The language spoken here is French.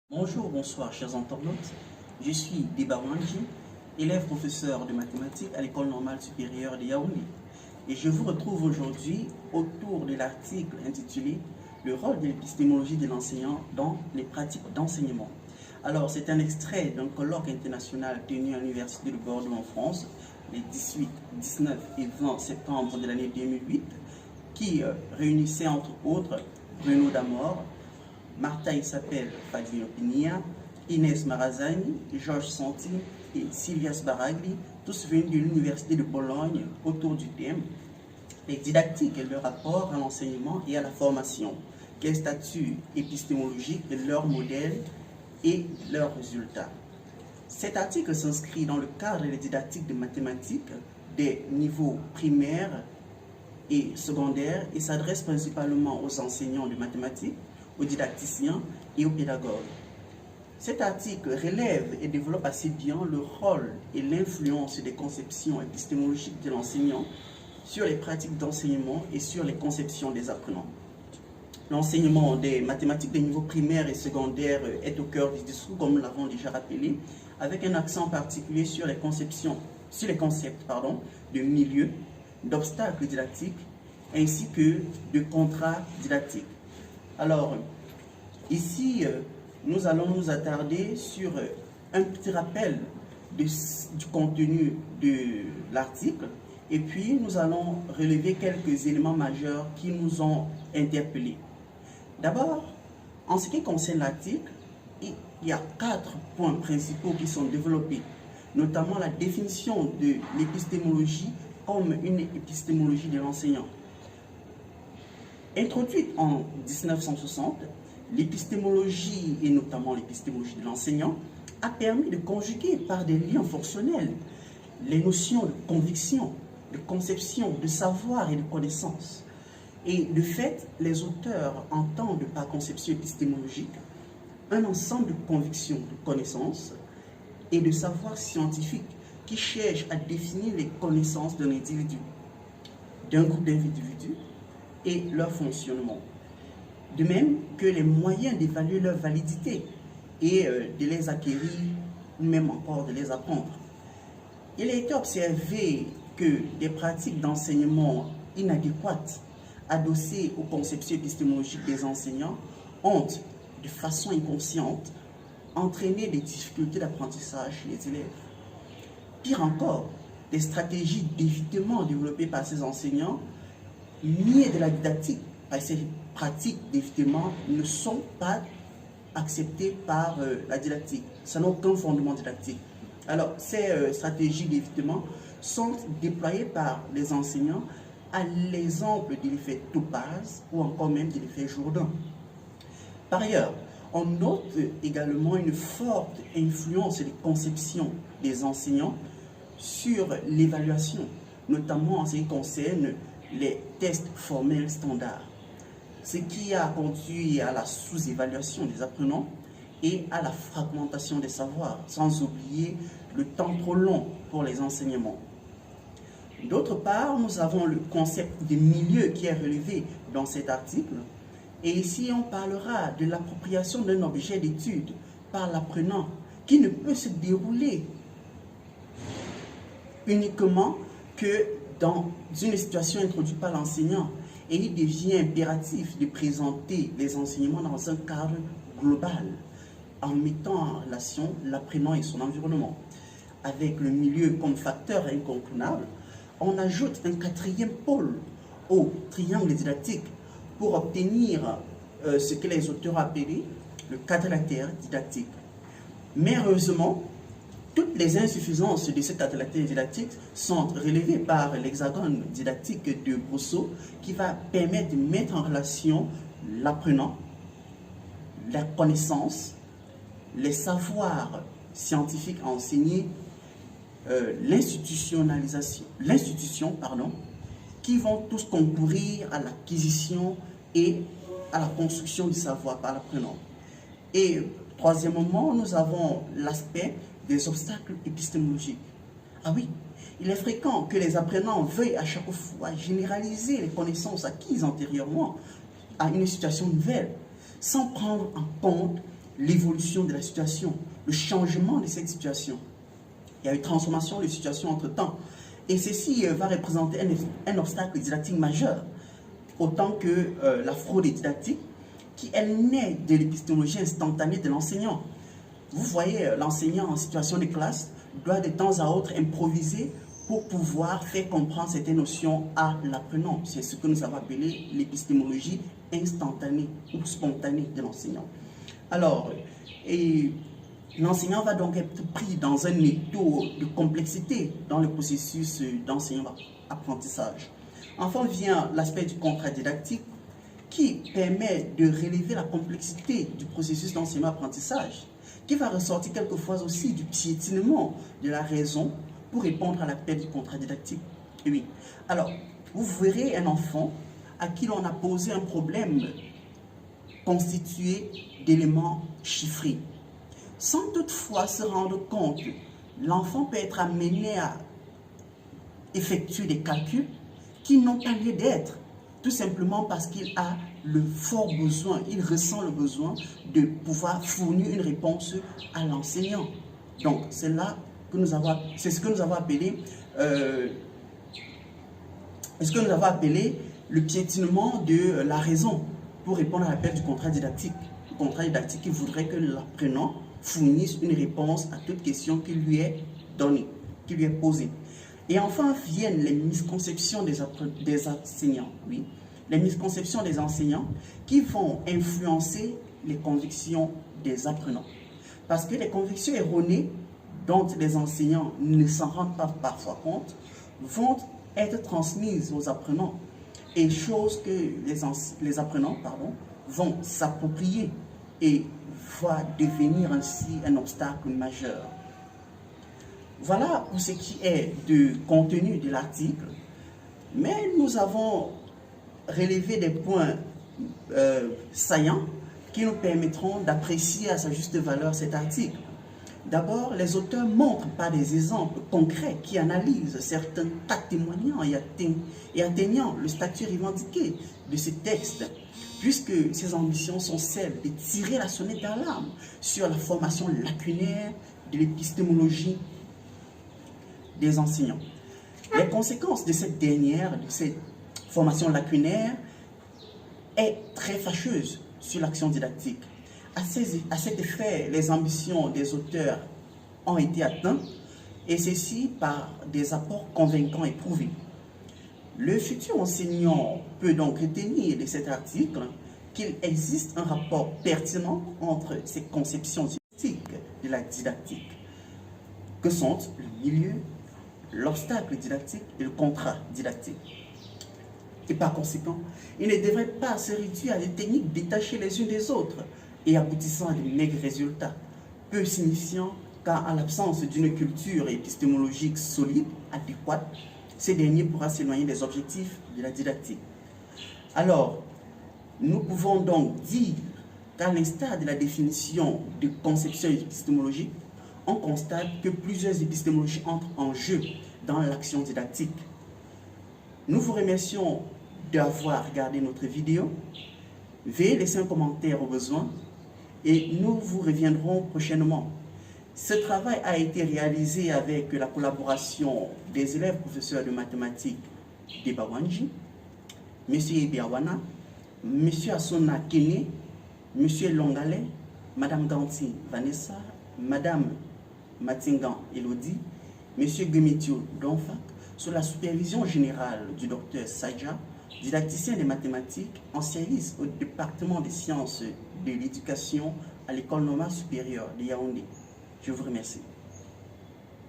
Bonjour, bonsoir chers internautes, je suis Diba Wanji, élève professeur de mathématiques à l'École normale supérieure de Yaoundé. Et je vous retrouve aujourd'hui autour de l'article intitulé « Le rôle de l'épistémologie de l'enseignant dans les pratiques d'enseignement ». Alors, c'est un extrait d'un colloque international tenu à l'Université de Bordeaux en France, les 18, 19 et 20 septembre de l'année 2008, qui réunissait entre autres Bruno Damor, Martha Isabelle Fadliopinia, Inès Marazani, Georges Santi et Sylvia Sbaragli, tous venus de l'Université de Bologne autour du thème « Les didactiques et leur rapport à l'enseignement et à la formation, quel statut épistémologique de leur modèle et leurs résultats ». Cet article s'inscrit dans le cadre des didactiques de mathématiques des niveaux primaires et secondaires et s'adresse principalement aux enseignants de mathématiques, aux didacticiens et aux pédagogues. Cet article relève et développe assez bien le rôle et l'influence des conceptions épistémologiques de l'enseignant sur les pratiques d'enseignement et sur les conceptions des apprenants. L'enseignement des mathématiques des niveaux primaires et secondaires est au cœur du discours, comme nous l'avons déjà rappelé, avec un accent particulier sur les concepts de milieu, d'obstacles didactiques, ainsi que de contrats didactiques. Alors, ici, nous allons nous attarder sur un petit rappel du contenu de l'article et puis nous allons relever quelques éléments majeurs qui nous ont interpellés. D'abord, en ce qui concerne l'article, il y a 4 points principaux qui sont développés, notamment la définition de l'épistémologie comme une épistémologie de l'enseignant. Introduite en 1960, l'épistémologie, et notamment l'épistémologie de l'enseignant, a permis de conjuguer par des liens fonctionnels les notions de conviction, de conception, de savoir et de connaissance. Et de fait, les auteurs entendent par conception épistémologique un ensemble de convictions, de connaissances et de savoirs scientifiques qui cherchent à définir les connaissances d'un individu, d'un groupe d'individus et leur fonctionnement. De même que les moyens d'évaluer leur validité et de les acquérir ou même encore de les apprendre. Il a été observé que des pratiques d'enseignement inadéquates adossées aux conceptions épistémologiques des enseignants ont, de façon inconsciente, entraîné des difficultés d'apprentissage chez les élèves. Pire encore, des stratégies d'évitement développées par ces enseignants niées de la didactique, par ces pratiques d'évitement ne sont pas acceptées par la didactique. Ça n'a aucun fondement didactique. Alors, ces stratégies d'évitement sont déployées par les enseignants à l'exemple de l'effet Topaz ou encore même de l'effet Jourdain. Par ailleurs, on note également une forte influence des conceptions des enseignants sur l'évaluation, notamment en ce qui concerne les tests formels standards, ce qui a conduit à la sous-évaluation des apprenants et à la fragmentation des savoirs, sans oublier le temps trop long pour les enseignements. D'autre part, nous avons le concept de milieu qui est relevé dans cet article, et ici on parlera de l'appropriation d'un objet d'étude par l'apprenant qui ne peut se dérouler uniquement que dans une situation introduite par l'enseignant, et il devient impératif de présenter les enseignements dans un cadre global en mettant en relation l'apprenant et son environnement. Avec le milieu comme facteur incontournable, on ajoute un 4e pôle au triangle didactique pour obtenir ce que les auteurs ont appelé le quadrilatère didactique. Mais heureusement, toutes les insuffisances de ce quadrilatère didactique sont relevées par l'hexagone didactique de Brousseau qui va permettre de mettre en relation l'apprenant, la connaissance, les savoirs scientifiques à enseigner, l'institution, qui vont tous concourir à l'acquisition et à la construction du savoir par l'apprenant. Et troisièmement, nous avons l'aspect des obstacles épistémologiques. Ah oui, il est fréquent que les apprenants veuillent à chaque fois généraliser les connaissances acquises antérieurement à une situation nouvelle, sans prendre en compte l'évolution de la situation, le changement de cette situation. Il y a une transformation de situation entre-temps. Et ceci va représenter un obstacle didactique majeur, autant que la fraude didactique, qui elle naît de l'épistémologie instantanée de l'enseignant. Vous voyez, l'enseignant en situation de classe doit de temps à autre improviser pour pouvoir faire comprendre certaines notions à l'apprenant. C'est ce que nous avons appelé l'épistémologie instantanée ou spontanée de l'enseignant. Alors, l'enseignant va donc être pris dans un étau de complexité dans le processus d'enseignement-apprentissage. Enfin vient l'aspect du contrat didactique qui permet de relever la complexité du processus d'enseignement-apprentissage, qui va ressortir quelquefois aussi du piétinement de la raison pour répondre à l'appel du contrat didactique. Et oui. Alors, vous verrez un enfant à qui l'on a posé un problème constitué d'éléments chiffrés. Sans toutefois se rendre compte, l'enfant peut être amené à effectuer des calculs qui n'ont pas lieu d'être, tout simplement parce qu'il a le fort besoin, il ressent le besoin de pouvoir fournir une réponse à l'enseignant. Donc, c'est là que nous avons, c'est ce que nous avons appelé, le piétinement de la raison pour répondre à l'appel du contrat didactique. Le contrat didactique qui voudrait que l'apprenant fournisse une réponse à toute question qui lui est donnée, qui lui est posée. Et enfin viennent les misconceptions des enseignants, oui, les misconceptions des enseignants qui vont influencer les convictions des apprenants. Parce que les convictions erronées dont les enseignants ne s'en rendent pas parfois compte vont être transmises aux apprenants et choses que les apprenants vont s'approprier et va devenir ainsi un obstacle majeur. Voilà pour ce qui est du contenu de l'article, mais nous avons relevé des points saillants qui nous permettront d'apprécier à sa juste valeur cet article. D'abord, les auteurs montrent par des exemples concrets qui analysent certains cas témoignant et atteignant le statut revendiqué de ce texte, puisque ses ambitions sont celles de tirer la sonnette d'alarme sur la formation lacunaire de l'épistémologie des enseignants. Les conséquences de cette dernière, de cette formation lacunaire, est très fâcheuse sur l'action didactique. À cet effet, les ambitions des auteurs ont été atteintes, et ceci par des apports convaincants et prouvés. Le futur enseignant peut donc retenir de cet article qu'il existe un rapport pertinent entre ces conceptions didactiques de la didactique, que sont le milieu, l'obstacle didactique et le contrat didactique. Et par conséquent, il ne devrait pas se réduire à des techniques détachées les unes des autres et aboutissant à de maigres résultats, peu signifiant qu'en l'absence d'une culture épistémologique solide, adéquate, ces derniers pourra s'éloigner des objectifs de la didactique. Alors, nous pouvons donc dire qu'à l'instar de la définition de conception épistémologique, on constate que plusieurs épistémologies entrent en jeu dans l'action didactique. Nous vous remercions d'avoir regardé notre vidéo. Veuillez laisser un commentaire au besoin et nous vous reviendrons prochainement. Ce travail a été réalisé avec la collaboration des élèves professeurs de mathématiques d'Ebawanji, M. Ibiawana, M. Asona Kene, M. Longale, Mme Ganti Vanessa, Mme Matingan Elodie, M. Gemetio Donfak, sous la supervision générale du Dr Sadja, didacticien des mathématiques en service au département des sciences de l'éducation à l'École normale supérieure de Yaoundé. Je vous remercie.